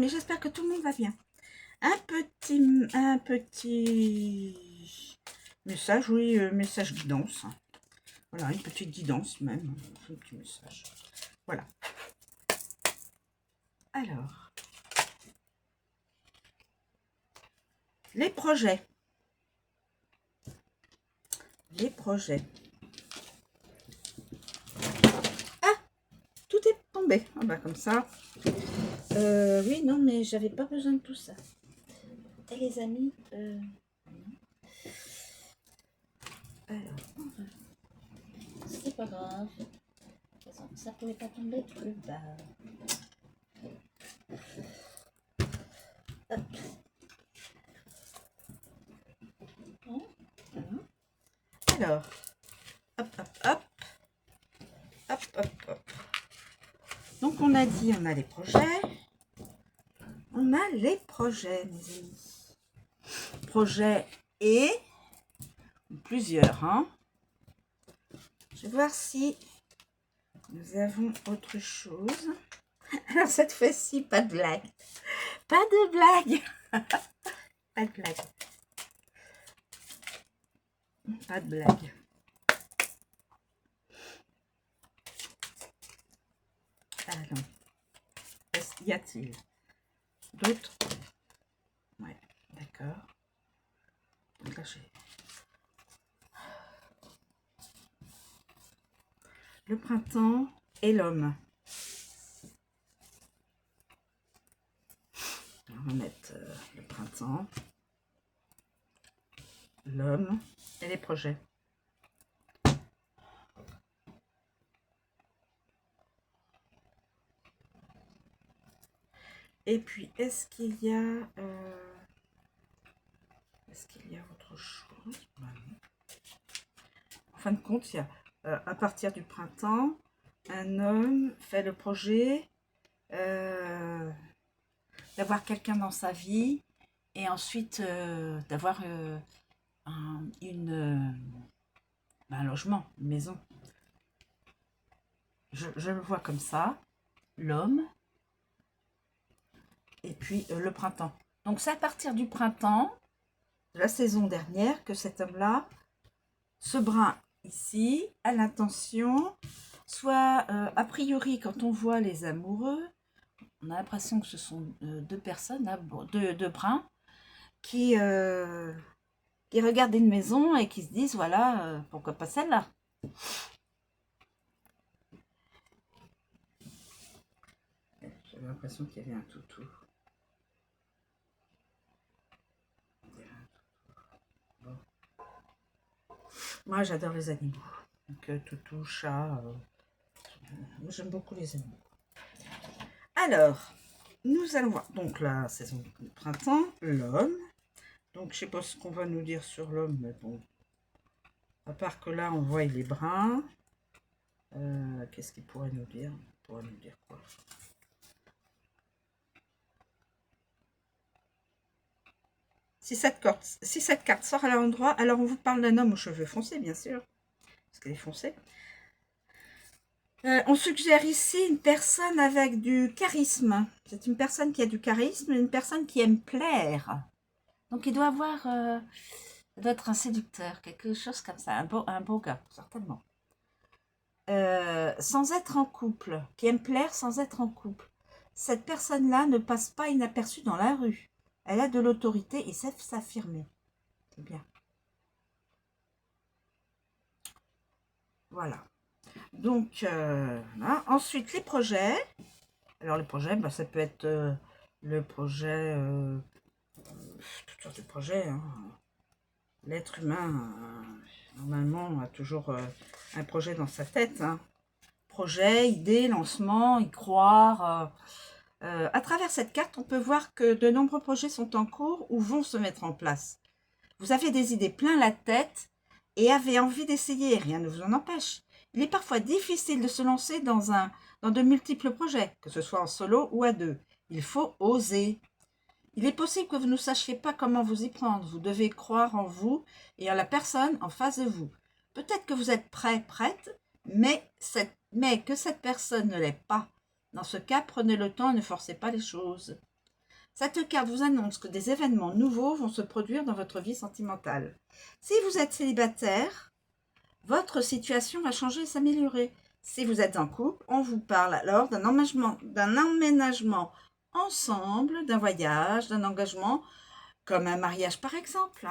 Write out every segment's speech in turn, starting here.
amis, j'espère que tout le monde va bien. Un petit message, oui, message guidance. Voilà, une petite guidance même, un petit message. Voilà. Alors, les projets. Les projets. Ah, tout est tombé. Ah bah comme ça. Oui, non, mais j'avais pas besoin de tout ça. Et les amis, alors, c'est pas grave. Ça pouvait pas tomber plus bas. Hop. Alors, hop, hop, hop. Hop, hop, hop. Donc, on a dit, on a les projets. On a les projets, mes amis. Projets et plusieurs, hein. Je vais voir si nous avons autre chose. Alors, cette fois-ci, pas de blague. Pas de blague. Pas de blague. Pas de blague. Alors, y a-t-il d'autres? Ouais, d'accord. Donc là, j'ai le printemps et l'homme. On va mettre le printemps, l'homme et les projets. Et puis, est-ce qu'il y a autre chose? En fin de compte, il y a à partir du printemps, un homme fait le projet d'avoir quelqu'un dans sa vie et ensuite d'avoir un logement, une maison. Je le vois comme ça, l'homme, et puis le printemps. Donc c'est à partir du printemps, de la saison dernière, que cet homme-là, ce brun ici, a l'intention, soit a priori quand on voit les amoureux, on a l'impression que ce sont deux personnes, deux bruns, qui regardent une maison et qui se disent, voilà, pourquoi pas celle-là. J'avais l'impression qu'il y avait un toutou. Bon. Moi, j'adore les animaux. Donc, toutou, chat. Moi, j'aime beaucoup les animaux. Alors, nous allons voir. Donc, la saison de printemps, l'homme. Donc, je sais pas ce qu'on va nous dire sur l'homme, mais bon. À part que là, on voit il est brun. Qu'est-ce qu'il pourrait nous dire? Il pourrait nous dire quoi? Si cette carte sort à l'endroit, alors on vous parle d'un homme aux cheveux foncés, bien sûr. Parce qu'elle est foncée. On suggère ici une personne avec du charisme. C'est une personne qui a du charisme, une personne qui aime plaire. Donc il doit avoir, doit être un séducteur, quelque chose comme ça, un beau gars, certainement. Sans être en couple, qui aime plaire sans être en couple. Cette personne-là ne passe pas inaperçue dans la rue. Elle a de l'autorité et sait s'affirmer. C'est bien. Voilà. Donc, hein. Ensuite, les projets. Alors, les projets, bah, ça peut être le projet, toutes sortes de projets. Hein. L'être humain, normalement, a toujours un projet dans sa tête. Hein. Projet, idée, lancement, y croire. À travers cette carte, on peut voir que de nombreux projets sont en cours ou vont se mettre en place. Vous avez des idées plein la tête et avez envie d'essayer, rien ne vous en empêche. Il est parfois difficile de se lancer dans de multiples projets, que ce soit en solo ou à deux. Il faut oser. Il est possible que vous ne sachiez pas comment vous y prendre. Vous devez croire en vous et en la personne en face de vous. Peut-être que vous êtes prête, mais que cette personne ne l'est pas. Dans ce cas, prenez le temps et ne forcez pas les choses. Cette carte vous annonce que des événements nouveaux vont se produire dans votre vie sentimentale. Si vous êtes célibataire, votre situation va changer et s'améliorer. Si vous êtes en couple, on vous parle alors d'un emménagement ensemble, d'un voyage, d'un engagement, comme un mariage par exemple.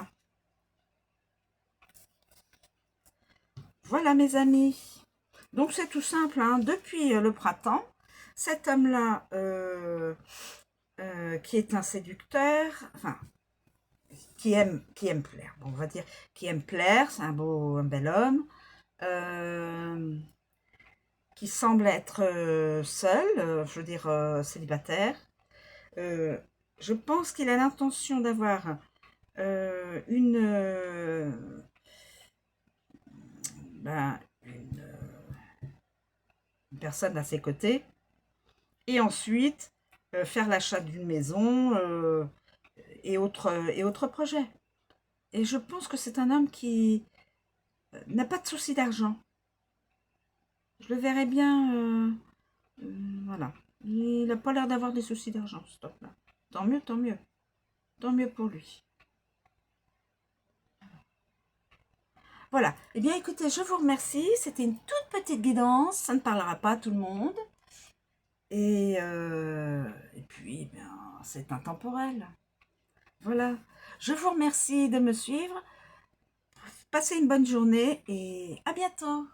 Voilà mes amis. Donc c'est tout simple, hein. Depuis le printemps, cet homme-là, qui est un séducteur, enfin, qui aime plaire, bon, on va dire, qui aime plaire, c'est un bel homme, qui semble être seul, je veux dire célibataire. Je pense qu'il a l'intention d'avoir ben, une personne à ses côtés, et ensuite faire l'achat d'une maison et autres projets. Et je pense que c'est un homme qui n'a pas de souci d'argent. Je le verrais bien, voilà. Il n'a pas l'air d'avoir des soucis d'argent, ce top-là. Tant mieux, tant mieux. Tant mieux pour lui. Voilà. Eh bien, écoutez, je vous remercie. C'était une toute petite guidance. Ça ne parlera pas à tout le monde. Et puis, eh bien, c'est intemporel. Voilà. Je vous remercie de me suivre. Passez une bonne journée et à bientôt.